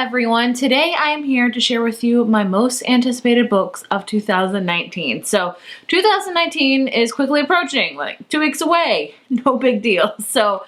everyone, today I am here to share with you my most anticipated books of 2019. So 2019 is quickly approaching, like 2 weeks away, no big deal. So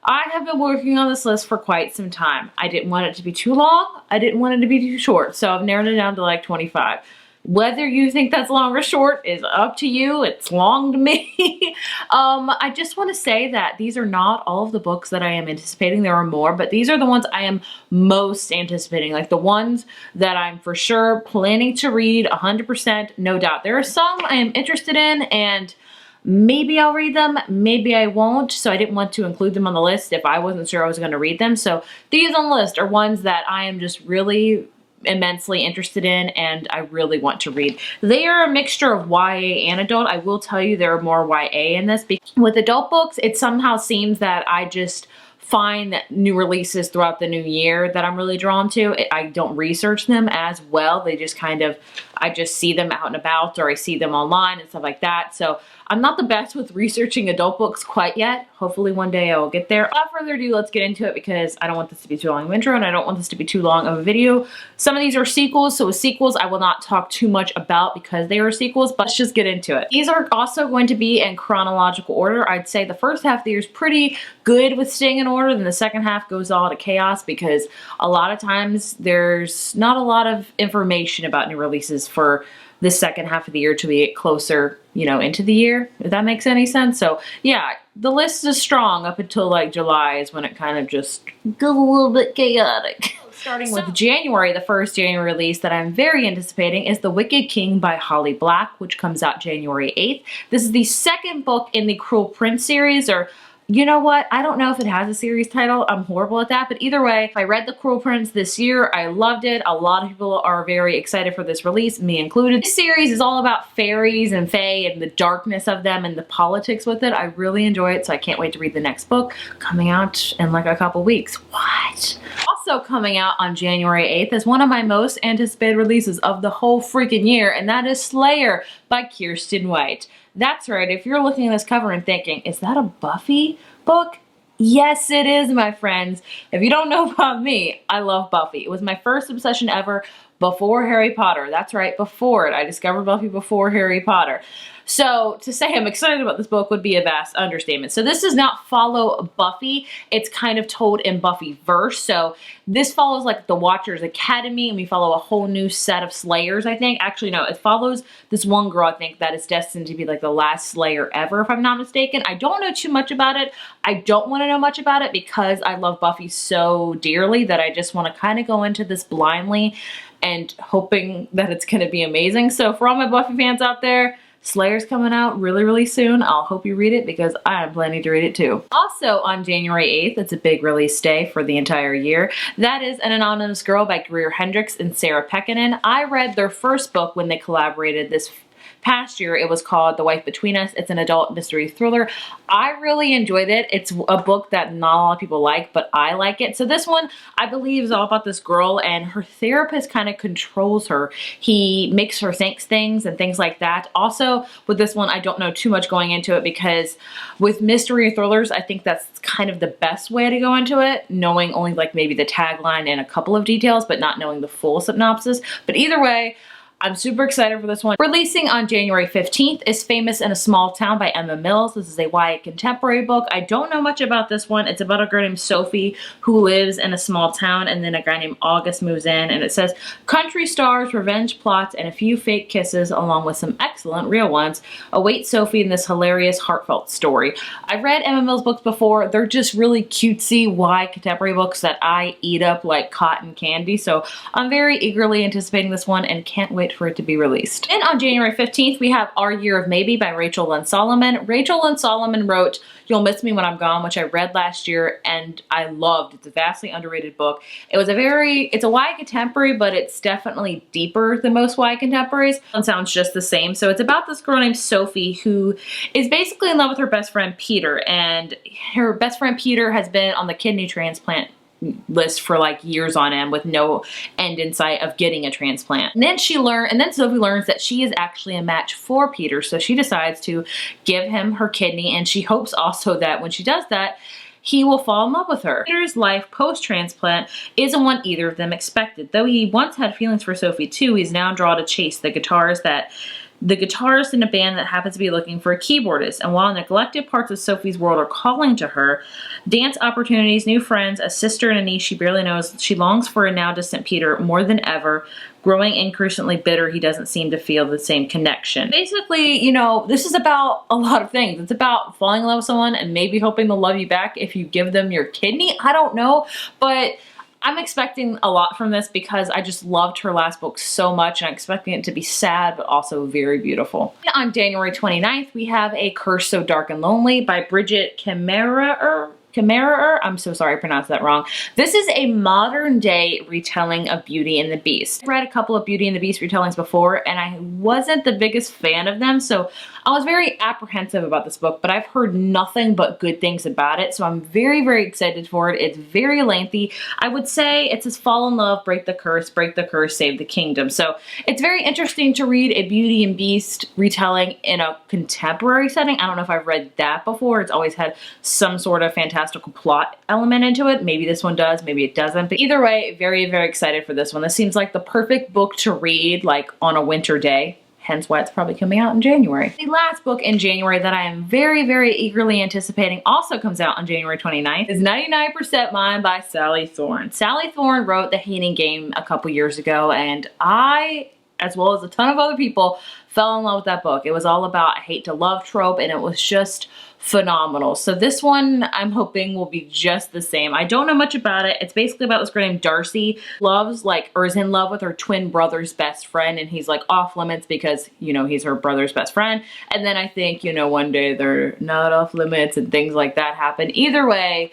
I have been working on this list for quite some time. I didn't want it to be too long, I didn't want it to be too short, so I've narrowed it down to like 25. Whether you think that's long or short is up to you. It's long to me. I just want to say that these are not all of the books that I am anticipating. There are more, but these are the ones I am most anticipating. Like the ones that I'm for sure planning to read 100%, no doubt. There are some I am interested in and maybe I'll read them, maybe I won't. So I didn't want to include them on the list if I wasn't sure I was going to read them. So these on the list are ones that I am just really immensely interested in and I really want to read. They are a mixture of YA and adult. I will tell you there are more YA in this. With adult books, it somehow seems that I just find that new releases throughout the new year that I'm really drawn to. I don't research them as well. They just kind of, I just see them out and about or I see them online and stuff like that. So I'm not the best with researching adult books quite yet. Hopefully one day I will get there. Without further ado, let's get into it because I don't want this to be too long of an intro and I don't want this to be too long of a video. Some of these are sequels, so with sequels I will not talk too much about because they are sequels, but let's just get into it. These are also going to be in chronological order. I'd say the first half of the year is pretty good with staying in order, then the second half goes all to chaos because a lot of times there's not a lot of information about new releases for the second half of the year to be closer, you know, into the year, if that makes any sense. So yeah, the list is strong up until like July is when it kind of just goes a little bit chaotic. Starting with January, the first January release that I'm very anticipating is The Wicked King by Holly Black, which comes out January 8th. This is the second book in the Cruel Prince series, or you know what? I don't know if it has a series title. I'm horrible at that. But either way, I read The Cruel Prince this year. I loved it. A lot of people are very excited for this release, me included. This series is all about fairies and fae and the darkness of them and the politics with it. I really enjoy it, so I can't wait to read the next book coming out in like a couple weeks. What? Also coming out on January 8th is one of my most anticipated releases of the whole freaking year, and that is Slayer by Kiersten White. That's right, if you're looking at this cover and thinking, is that a Buffy book? Yes, it is, my friends. If you don't know about me, I love Buffy. It was my first obsession ever before Harry Potter. That's right, before it. I discovered Buffy before Harry Potter. So to say I'm excited about this book would be a vast understatement. So this does not follow Buffy. It's kind of told in Buffy verse. So this follows like the Watchers Academy and we follow a whole new set of Slayers, I think. Actually, no, it follows this one girl, I think, that is destined to be like the last Slayer ever, if I'm not mistaken. I don't know too much about it. I don't want to know much about it because I love Buffy so dearly that I just want to kind of go into this blindly and hoping that it's going to be amazing. So for all my Buffy fans out there, Slayer's coming out really, really soon. I'll hope you read it because I am planning to read it too. Also on January 8th, it's a big release day for the entire year. That is An Anonymous Girl by Greer Hendricks and Sarah Pekkanen. I read their first book when they collaborated this past year. It was called The Wife Between Us. It's an adult mystery thriller. I really enjoyed it. It's a book that not a lot of people like, but I like it. So this one, I believe, is all about this girl and her therapist kind of controls her. He makes her think things and things like that. Also, with this one, I don't know too much going into it because with mystery thrillers, I think that's kind of the best way to go into it, knowing only like maybe the tagline and a couple of details, but not knowing the full synopsis. But either way, I'm super excited for this one. Releasing on January 15th is Famous in a Small Town by Emma Mills. This is a YA contemporary book. I don't know much about this one. It's about a girl named Sophie who lives in a small town and then a guy named August moves in, and it says country stars, revenge plots, and a few fake kisses along with some excellent real ones await Sophie in this hilarious, heartfelt story. I've read Emma Mills books before. They're just really cutesy YA contemporary books that I eat up like cotton candy, so I'm very eagerly anticipating this one and can't wait for it to be released. And on January 15th, we have Our Year of Maybe by Rachel Lynn Solomon. Rachel Lynn Solomon wrote You'll Miss Me When I'm Gone, which I read last year and I loved. It's a vastly underrated book. It's a YA contemporary, but it's definitely deeper than most YA contemporaries. It sounds just the same. So it's about this girl named Sophie who is basically in love with her best friend Peter, and her best friend Peter has been on the kidney transplant list for like years on end with no end in sight of getting a transplant. And then Sophie learns that she is actually a match for Peter, so she decides to give him her kidney, and she hopes also that when she does that, he will fall in love with her. Peter's life post-transplant isn't what either of them expected. Though he once had feelings for Sophie too, he's now drawn to chase the guitarist in a band that happens to be looking for a keyboardist. And while neglected parts of Sophie's world are calling to her, dance opportunities, new friends, a sister and a niece she barely knows, she longs for a now distant Peter more than ever. Growing increasingly bitter, he doesn't seem to feel the same connection. Basically, you know, this is about a lot of things. It's about falling in love with someone and maybe hoping they'll love you back if you give them your kidney. I don't know, but I'm expecting a lot from this because I just loved her last book so much, and I'm expecting it to be sad but also very beautiful. On January 29th, we have A Curse So Dark and Lonely by Bridget Kammerer. I'm so sorry I pronounced that wrong. This is a modern day retelling of Beauty and the Beast. I've read a couple of Beauty and the Beast retellings before and I wasn't the biggest fan of them, so I was very apprehensive about this book, but I've heard nothing but good things about it, so I'm very, very excited for it. It's very lengthy. I would say it says fall in love, break the curse, save the kingdom. So it's very interesting to read a Beauty and Beast retelling in a contemporary setting. I don't know if I've read that before. It's always had some sort of fantastical plot element into it. Maybe this one does, maybe it doesn't. But either way, very, very excited for this one. This seems like the perfect book to read like on a winter day. Hence why it's probably coming out in January. The last book in January that I am very, very eagerly anticipating also comes out on January 29th is 99% Mine by Sally Thorne. Sally Thorne wrote The Hating Game a couple years ago, and I, as well as a ton of other people, fell in love with that book. It was all about a hate to love trope, and it was just phenomenal. So this one I'm hoping will be just the same. I don't know much about it. It's basically about this girl named Darcy, loves like, or is in love with her twin brother's best friend, and he's like off limits because, you know, he's her brother's best friend. And then I think, you know, one day they're not off limits and things like that happen. Either way,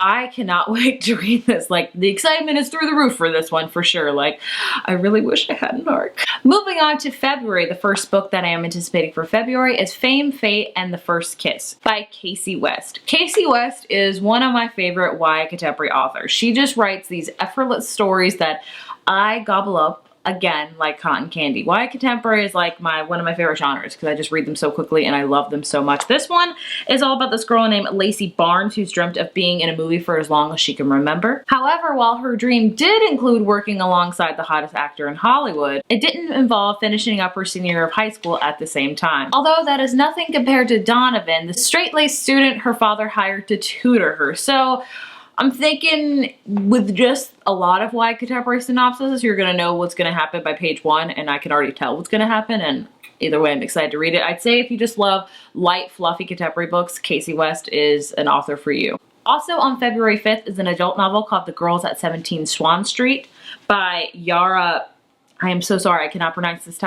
I cannot wait to read this. Like, the excitement is through the roof for this one for sure. Like, I really wish I had an arc. Moving on to February, the first book that I am anticipating for February is Fame, Fate, and the First Kiss by Casey West. Casey West is one of my favorite YA contemporary authors. She just writes these effortless stories that I gobble up again like cotton candy. YA contemporary is like one of my favorite genres because I just read them so quickly and I love them so much. This one is all about this girl named Lacey Barnes who's dreamt of being in a movie for as long as she can remember. However, while her dream did include working alongside the hottest actor in Hollywood, it didn't involve finishing up her senior year of high school at the same time. Although that is nothing compared to Donovan, the straight-laced student her father hired to tutor her. So I'm thinking with just a lot of YA contemporary synopsis, you're gonna know what's gonna happen by page 1, and I can already tell what's gonna happen, and either way I'm excited to read it. I'd say if you just love light, fluffy contemporary books, Casey West is an author for you. Also on February 5th is an adult novel called The Girls at 17 Swan Street by Yara. I am so sorry, I cannot pronounce this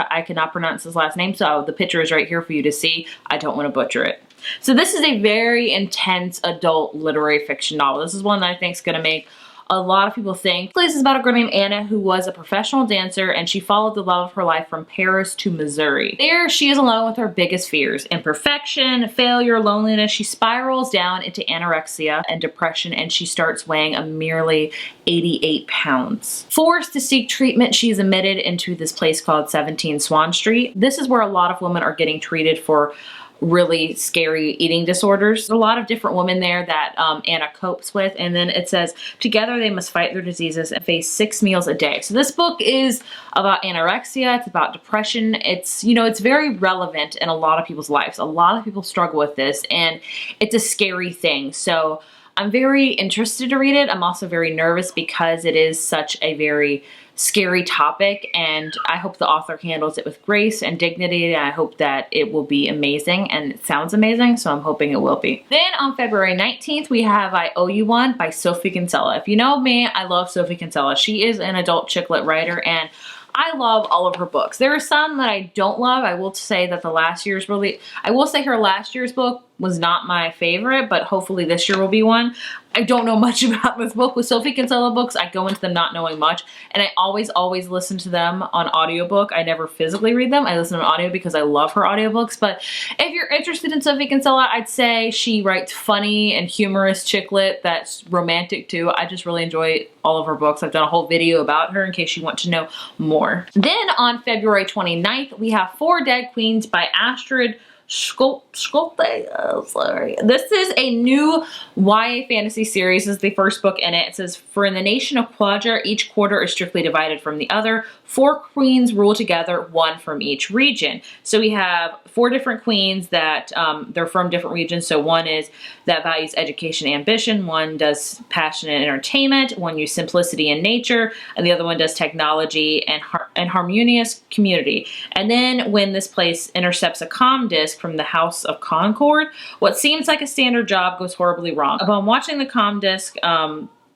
last name, so the picture is right here for you to see. I don't want to butcher it. So this is a very intense adult literary fiction novel. This is one that I think is going to make a lot of people think. This is about a girl named Anna who was a professional dancer, and she followed the love of her life from Paris to Missouri. There, she is alone with her biggest fears: imperfection, failure, loneliness. She spirals down into anorexia and depression, and she starts weighing a merely 88 pounds. Forced to seek treatment, she is admitted into this place called 17 Swan Street. This is where a lot of women are getting treated for really scary eating disorders. There's a lot of different women there that Anna copes with, and then it says together they must fight their diseases and face 6 meals a day. So this book is about anorexia, it's about depression. It's, you know, it's very relevant in a lot of people's lives. A lot of people struggle with this, and it's a scary thing. So I'm very interested to read it. I'm also very nervous because it is such a very scary topic, and I hope the author handles it with grace and dignity, and I hope that it will be amazing, and it sounds amazing, so I'm hoping it will be. Then on February 19th, we have I Owe You One by Sophie Kinsella. If you know me, I love Sophie Kinsella. She is an adult chick lit writer, and I love all of her books. There are some that I don't love. I will say that her last year's book was not my favorite, but hopefully this year will be one. I don't know much about this book. With Sophie Kinsella books, I go into them not knowing much, and I always listen to them on audiobook. I never physically read them. I listen to audio because I love her audiobooks. But if you're interested in Sophie Kinsella, I'd say she writes funny and humorous chick lit that's romantic too. I just really enjoy all of her books. I've done a whole video about her in case you want to know more. Then on February 29th, we have Four Dead Queens by Astrid Sorry. This is a new YA fantasy series. This is the first book in it. It says, for in the nation of Quadra, each quarter is strictly divided from the other. 4 queens rule together, 1 from each region. So we have 4 different queens that they're from different regions. So one is that values education and ambition. One does passion and entertainment. One uses simplicity and nature. And the other one does technology and harmonious community. And then when this place intercepts a comm disc from the House of Concord, what seems like a standard job goes horribly wrong. Upon watching the comm disc,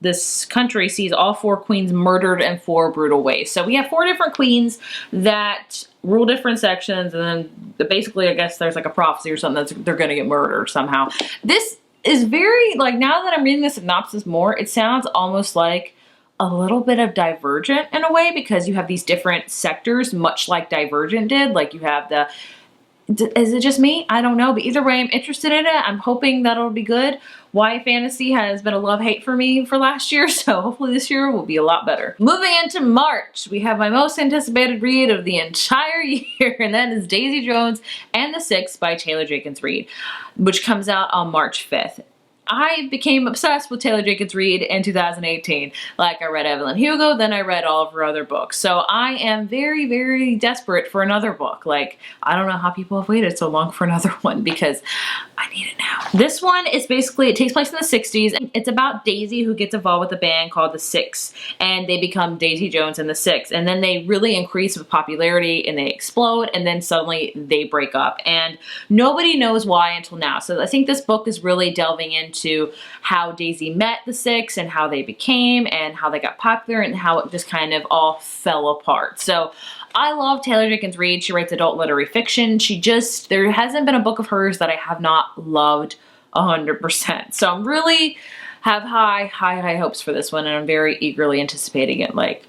this country sees all 4 queens murdered in 4 brutal ways. So we have 4 different queens that rule different sections, and then basically I guess there's like a prophecy or something that they're gonna get murdered somehow. This is very, like, now that I'm reading the synopsis more, it sounds almost like a little bit of Divergent in a way, because you have these different sectors, much like Divergent did. Like you have the, is it just me? I don't know, but either way, I'm interested in it. I'm hoping that'll be good. YA fantasy has been a love-hate for me for last year, so hopefully this year will be a lot better. Moving into March, we have my most anticipated read of the entire year, and that is Daisy Jones and the Six by Taylor Jenkins Reid, which comes out on March 5th. I became obsessed with Taylor Jenkins Reid in 2018. Like, I read Evelyn Hugo, then I read all of her other books. So I am very, very desperate for another book. Like, I don't know how people have waited so long for another one, because I need it now. This one is basically, it takes place in the 60s. It's about Daisy, who gets involved with a band called the Six, and they become Daisy Jones and the Six. And then they really increase with popularity and they explode, and then suddenly they break up. And nobody knows why until now. So I think this book is really delving into how Daisy met the Six and how they became and how they got popular and how it just kind of all fell apart. So I love Taylor Jenkins Reid. She writes adult literary fiction. There hasn't been a book of hers that I have not loved 100%. So I'm really have high hopes for this one, and I'm very eagerly anticipating it. Like,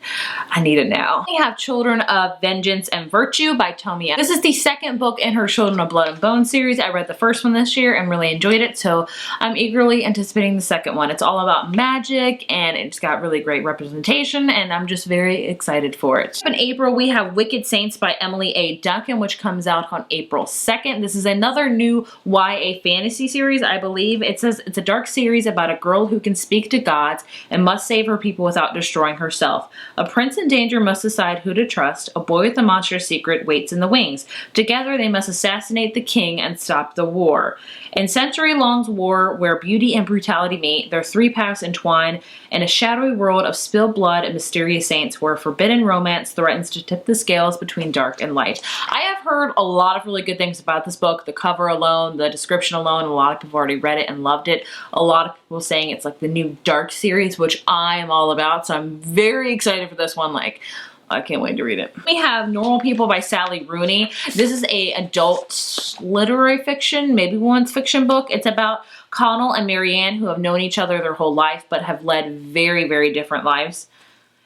I need it now. We have Children of Vengeance and Virtue by Tomi. This is the second book in her Children of Blood and Bone series. I read the first one this year and really enjoyed it, so I'm eagerly anticipating the second one. It's all about magic, and it's got really great representation, and I'm just very excited for it. In April, we have Wicked Saints by Emily A. Duncan, which comes out on April 2nd. This is another new YA fantasy series, I believe. It says it's a dark series about a girl who can speak to gods and must save her people without destroying herself. A prince in danger must decide who to trust. A boy with a monstrous secret waits in the wings. Together they must assassinate the king and stop the war. In century-long war where beauty and brutality meet, their 3 paths entwine in a shadowy world of spilled blood and mysterious saints where forbidden romance threatens to tip the scales between dark and light. I have heard a lot of really good things about this book. The cover alone, the description alone, a lot of people already read it and loved it. A lot of people saying it's like the new Dark series, which I am all about, so I'm very excited for this one. Like, I can't wait to read it. We have Normal People by Sally Rooney. This is a adult literary fiction, maybe women's fiction book. It's about Connell and Marianne, who have known each other their whole life but have led very, very different lives.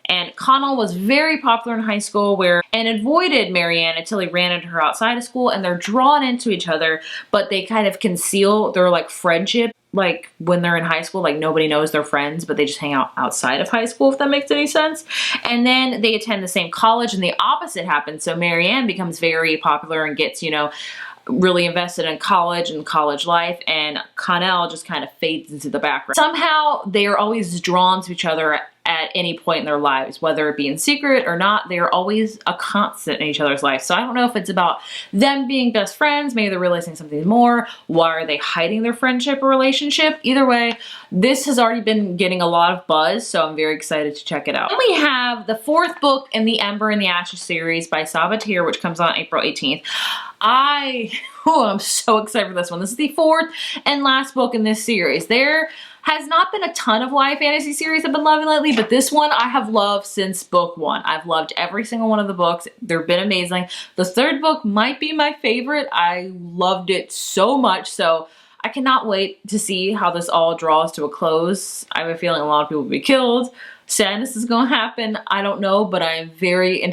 And Connell was very popular in high school and avoided Marianne until he ran into her outside of school, and they're drawn into each other, but they kind of conceal their like friendship. Like when they're in high school, like nobody knows they're friends, but they just hang out outside of high school, if that makes any sense. And then they attend the same college, and the opposite happens. So Marianne becomes very popular and gets, you know, really invested in college and college life, and Connell just kind of fades into the background. Somehow they are always drawn to each other at any point in their lives, whether it be in secret or not. They are always a constant in each other's life. So I don't know if it's about them being best friends, maybe they're realizing something more. Why are they hiding their friendship or relationship? Either way, this has already been getting a lot of buzz, so I'm very excited to check it out. Then we have the 4th book in the Ember and the Ashes series by Sabatir, which comes out April 18th. I'm so excited for this one. This is the 4th and last book in this series. There has not been a ton of YA fantasy series I've been loving lately, but this one I have loved since book 1. I've loved every single one of the books. They've been amazing. The 3rd book might be my favorite. I loved it so much, so I cannot wait to see how this all draws to a close. I have a feeling a lot of people will be killed. Sadness is going to happen. I don't know, but I'm very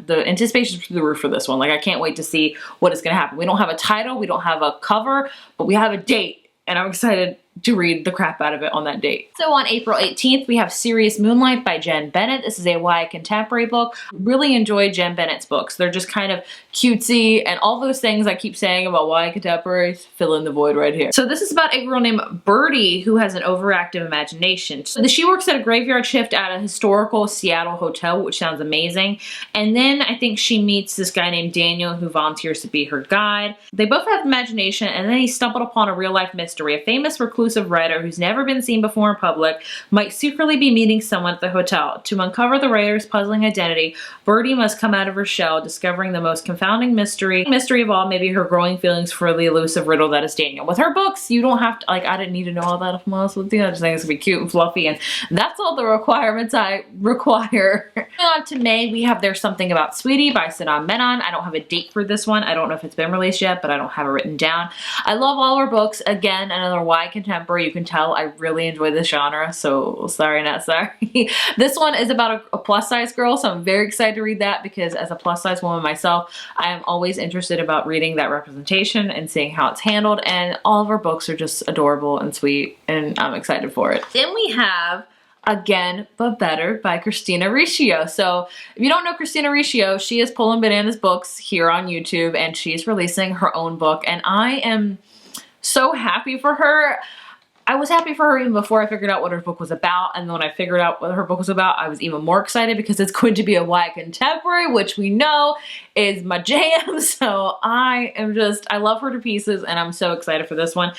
the anticipation is through the roof for this one. Like, I can't wait to see what is going to happen. We don't have a title, we don't have a cover, but we have a date, and I'm excited to read the crap out of it on that date. So on April 18th, we have Serious Moonlight by Jen Bennett. This is a YA contemporary book. Really enjoy Jen Bennett's books. They're just kind of cutesy and all those things I keep saying about YA contemporaries, fill in the void right here. So this is about a girl named Birdie who has an overactive imagination. So she works at a graveyard shift at a historical Seattle hotel, which sounds amazing. And then I think she meets this guy named Daniel who volunteers to be her guide. They both have imagination, and then he stumbled upon a real life mystery. A famous reclusive writer who's never been seen before in public might secretly be meeting someone at the hotel. To uncover the writer's puzzling identity, Birdie must come out of her shell, discovering the most confounding mystery of all, maybe her growing feelings for the elusive riddle that is Daniel. With her books, you don't have to, like, I didn't need to know all that if I'm honest with you. I just think it's gonna be cute and fluffy, and that's all the requirements I require. Moving on to May, we have There's Something About Sweetie by Sinan Menon. I don't have a date for this one. I don't know if it's been released yet, but I don't have it written down. I love all her books. Again, another YA contemporary. You can tell I really enjoy this genre, so sorry not sorry. This one is about a plus size girl, so I'm very excited to read that because as a plus size woman myself, I am always interested about reading that representation and seeing how it's handled, and all of her books are just adorable and sweet, and I'm excited for it. Then we have Again But Better by Christina Riccio. So if you don't know Christina Riccio, she is Pulling Bananas Books here on YouTube, and she's releasing her own book, and I am so happy for her. I was happy for her even before I figured out what her book was about, and then when I figured out what her book was about, I was even more excited because it's going to be a YA contemporary, which we know is my jam. So I love her to pieces, and I'm so excited for this one.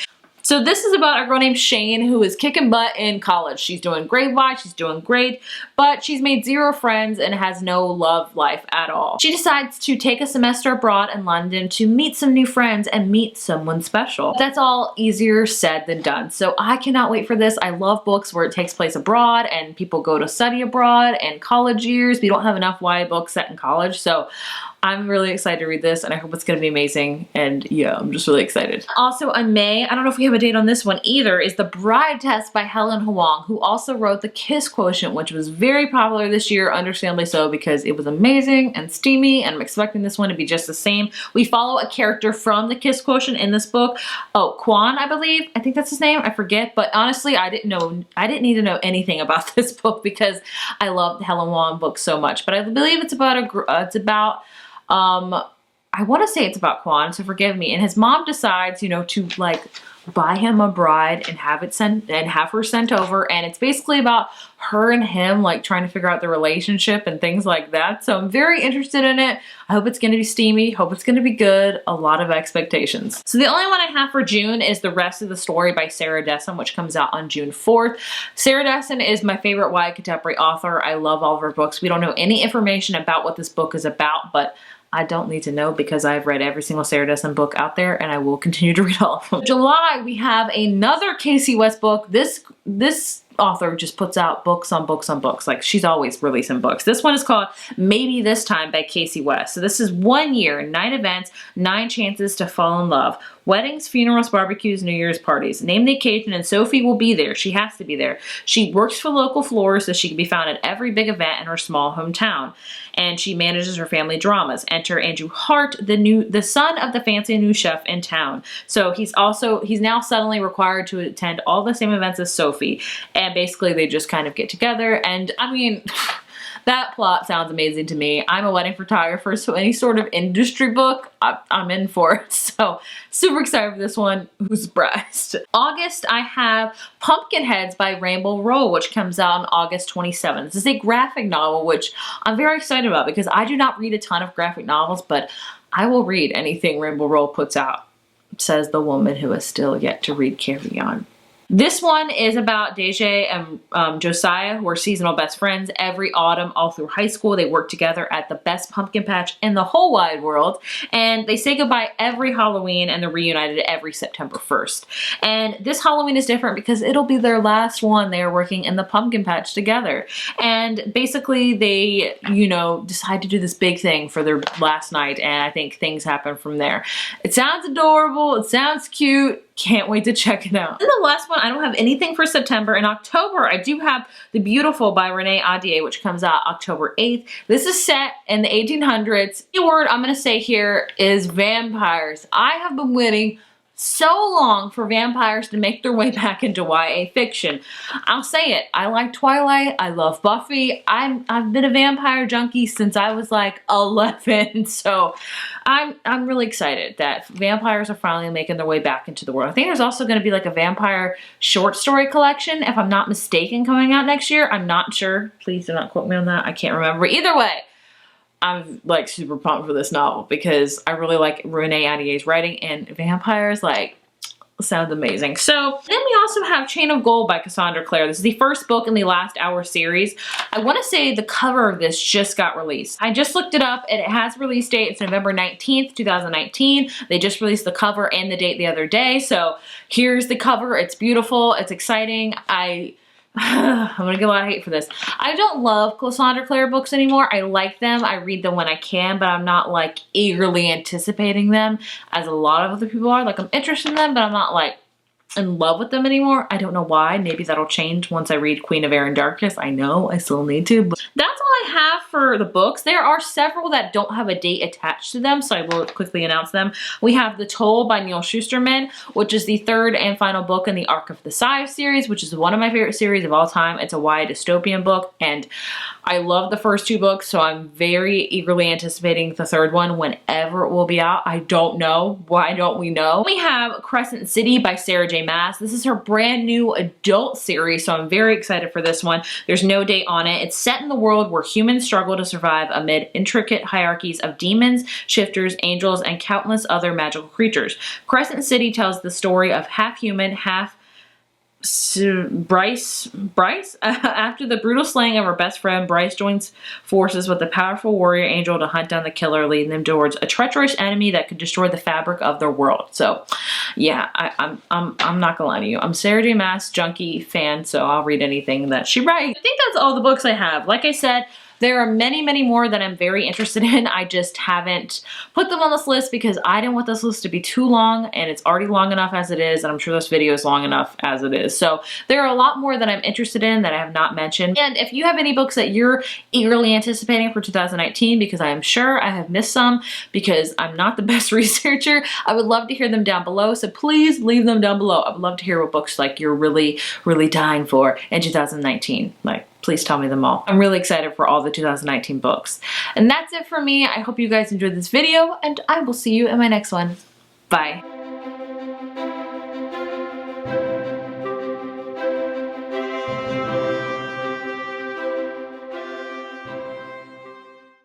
So this is about a girl named Shane who is kicking butt in college. She's doing grade-wise, she's doing great, but she's made 0 friends and has no love life at all. She decides to take a semester abroad in London to meet some new friends and meet someone special. That's all easier said than done. So I cannot wait for this. I love books where it takes place abroad and people go to study abroad and college years. We don't have enough YA books set in college, so I'm really excited to read this, and I hope it's going to be amazing, and yeah, I'm just really excited. Also in May, I don't know if we have a date on this one either, is The Bride Test by Helen Hoang, who also wrote The Kiss Quotient, which was very popular this year, understandably so, because it was amazing and steamy, and I'm expecting this one to be just the same. We follow a character from The Kiss Quotient in this book. Oh, Quan, I believe. I think that's his name. I forget, but honestly, I didn't need to know anything about this book because I love the Helen Hoang books so much, but I believe it's about I want to say it's about Quan, so forgive me. And his mom decides, you know, to like buy him a bride and have her sent over. And it's basically about her and him like trying to figure out the relationship and things like that. So I'm very interested in it. I hope it's going to be steamy. Hope it's going to be good. A lot of expectations. So the only one I have for June is The Rest of the Story by Sarah Dessen, which comes out on June 4th. Sarah Dessen is my favorite YA contemporary author. I love all of her books. We don't know any information about what this book is about, but I don't need to know because I've read every single Sarah Dessen book out there, and I will continue to read all of them. July, we have another Casey West book. This author just puts out books on books on books. Like, she's always releasing books. This one is called Maybe This Time by Casey West. So this is 1 year, 9 events, 9 chances to fall in love. Weddings, funerals, barbecues, New Year's parties. Name the occasion and Sophie will be there. She has to be there. She works for local florists so she can be found at every big event in her small hometown. And she manages her family dramas. Enter Andrew Hart, the son of the fancy new chef in town. So he's now suddenly required to attend all the same events as Sophie. And basically they just kind of get together. And I mean, that plot sounds amazing to me. I'm a wedding photographer, so any sort of industry book, I'm in for it. So super excited for this one. Who's surprised? August, I have Pumpkinheads by Rainbow Rowell, which comes out on August 27th. This is a graphic novel, which I'm very excited about because I do not read a ton of graphic novels, but I will read anything Rainbow Rowell puts out, says the woman who has still yet to read Carry On. This one is about Deja and Josiah, who are seasonal best friends. Every autumn, all through high school, they work together at the best pumpkin patch in the whole wide world. And they say goodbye every Halloween, and they're reunited every September 1st. And this Halloween is different because it'll be their last one. They are working in the pumpkin patch together. And basically, they, you know, decide to do this big thing for their last night. And I think things happen from there. It sounds adorable. It sounds cute. Can't wait to check it out. And the last one, I don't have anything for September. In October, I do have The Beautiful by Renee Ahiedh, which comes out October 8th. This is set in the 1800s. The word I'm going to say here is vampires. I have been waiting so long for vampires to make their way back into YA fiction. I'll say it, I like Twilight, I love Buffy, I've been a vampire junkie since I was like 11, so I'm really excited that vampires are finally making their way back into the world. I think there's also going to be like a vampire short story collection, if I'm not mistaken, coming out next year. I'm not sure, please do not quote me on that, I can't remember. Either way, I'm like super pumped for this novel because I really like Renee Ahiedh's writing, and vampires like sounds amazing. So then we also have Chain of Gold by Cassandra Clare. This is the first book in the Last Hour series. I want to say the cover of this just got released. I just looked it up and it has a release date. It's November 19th, 2019. They just released the cover and the date the other day. So here's the cover. It's beautiful. It's exciting. I'm gonna get a lot of hate for this. I don't love Cassandra Clare books anymore. I like them, I read them when I can, but I'm not like eagerly anticipating them as a lot of other people are. Like I'm interested in them, but I'm not like in love with them anymore. I don't know why. Maybe that'll change once I read Queen of Air and Darkness. I know I still need to, but that's all I have for the books. There are several that don't have a date attached to them, so I will quickly announce them. We have The Toll by Neal Shusterman, which is the third and final book in the Arc of the Scythe series, which is one of my favorite series of all time. It's a YA dystopian book, and I love the first two books, so I'm very eagerly anticipating the third one whenever it will be out. I don't know. Why don't we know? We have Crescent City by Sarah J. Maas. This is her brand new adult series, so I'm very excited for this one. There's no date on it. It's set in the world where humans struggle to survive amid intricate hierarchies of demons, shifters, angels, and countless other magical creatures. Crescent City tells the story of half-human, half Bryce. After the brutal slaying of her best friend, Bryce joins forces with a powerful warrior angel to hunt down the killer, leading them towards a treacherous enemy that could destroy the fabric of their world. So, yeah, I'm not gonna lie to you. I'm Sarah J. Maas junkie fan, so I'll read anything that she writes. I think that's all the books I have. Like I said, there are many, many more that I'm very interested in. I just haven't put them on this list because I didn't want this list to be too long, and it's already long enough as it is, and I'm sure this video is long enough as it is. So there are a lot more that I'm interested in that I have not mentioned. And if you have any books that you're eagerly anticipating for 2019, because I am sure I have missed some because I'm not the best researcher, I would love to hear them down below. So please leave them down below. I would love to hear what books like you're really, really dying for in 2019. Like, please tell me them all. I'm really excited for all the 2019 books. And that's it for me. I hope you guys enjoyed this video, and I will see you in my next one. Bye.